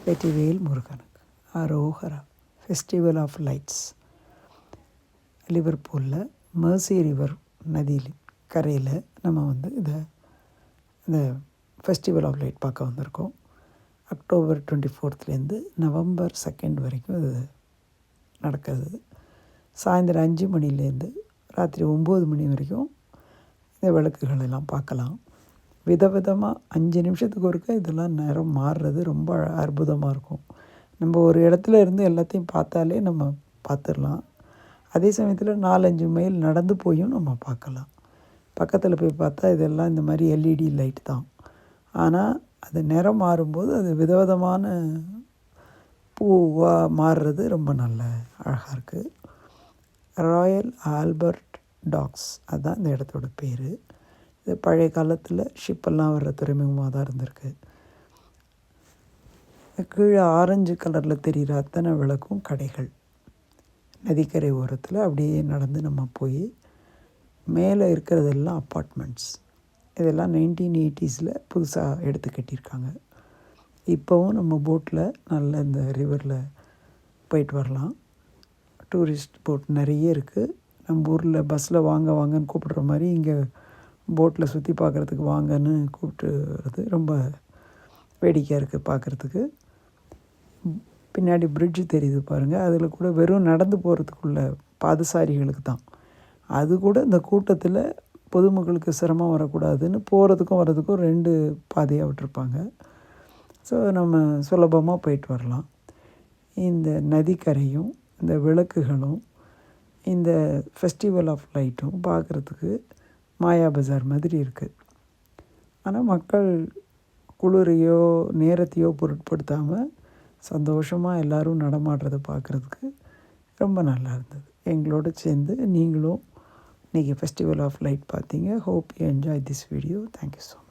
வெற்றிவேல் முருகனுக்கு அரோகரா. Festival of lights லிவர்பூலில் மர்சி ரிவர் நதியில் கரையில் நம்ம இந்த ஃபெஸ்டிவல் ஆஃப் லைட் பார்க்க வந்திருக்கோம். அக்டோபர் 24 நவம்பர் 2 வரைக்கும் இது நடக்கிறது. சாயந்தரம் 5 மணிலேருந்து ராத்திரி 9 மணி வரைக்கும் இந்த விளக்குகள் எல்லாம் பார்க்கலாம். விதவிதமாக 5 நிமிஷத்துக்கு ஒருக்க இதெல்லாம் நேரம் மாறுறது ரொம்ப அற்புதமாக இருக்கும். நம்ம ஒரு இடத்துல இருந்து எல்லாத்தையும் பார்த்தாலே நம்ம பார்த்துடலாம். அதே சமயத்தில் 4-5 மைல் நடந்து போயும் நம்ம பார்க்கலாம். பக்கத்தில் போய் பார்த்தா இதெல்லாம் இந்த மாதிரி எல்இடி லைட் தான். ஆனால் அது நிறம் மாறும்போது அது விதவிதமான பூவாக மாறுறது ரொம்ப நல்ல அழகாக இருக்குது. ராயல் ஆல்பர்ட் டாக்ஸ் அதுதான் இந்த இடத்தோட பேர். இது பழைய காலத்தில் ஷிப்பெல்லாம் வர்ற துறைமுகமாக தான் இருந்திருக்கு. கீழே ஆரஞ்சு கலரில் தெரிகிற அத்தனை விளக்கும் கடைகள். நதிக்கரை ஓரத்தில் அப்படியே நடந்து நம்ம போய் மேலே இருக்கிறதெல்லாம் அப்பார்ட்மெண்ட்ஸ். இதெல்லாம் 1980s புதுசாக எடுத்து கட்டியிருக்காங்க. இப்போவும் நம்ம போட்டில் நல்ல இந்த ரிவரில் போயிட்டு வரலாம். டூரிஸ்ட் போட் நிறைய இருக்குது. நம்ம ஊரில் பஸ்ஸில் வாங்க வாங்கன்னு கூப்பிடுற மாதிரி இங்கே போட்டில் சுற்றி பார்க்குறதுக்கு வாங்கன்னு கூப்பிட்டுறது ரொம்ப வேடிக்கையாக இருக்குது பார்க்குறதுக்கு. பின்னாடி பிரிட்ஜு தெரியுது பாருங்கள். அதில் கூட வெறும் நடந்து போகிறதுக்குள்ள பாதசாரிகளுக்கு தான். அது கூட இந்த கூட்டத்தில் பொதுமக்களுக்கு சிரமம் வரக்கூடாதுன்னு போகிறதுக்கும் வர்றதுக்கும் 2 பாதையாக விட்டுருப்பாங்க. ஸோ நம்ம சுலபமாக போயிட்டு வரலாம். இந்த நதிக்கரையும் இந்த விளக்குகளும் இந்த ஃபெஸ்டிவல் ஆஃப் லைட்டும் பார்க்குறதுக்கு மாயா பஜார் மாதிரி இருக்குது. ஆனால் மக்கள் குளிரையோ நேரத்தையோ பொருட்படுத்தாமல் சந்தோஷமாக எல்லோரும் நடமாடுறதை பார்க்குறதுக்கு ரொம்ப நல்லா இருந்தது. எங்களோட சேர்ந்து நீங்களும் இன்றைக்கி ஃபெஸ்டிவல் ஆஃப் லைட் பார்த்தீங்க. Hope you enjoy this video. Thank you so much.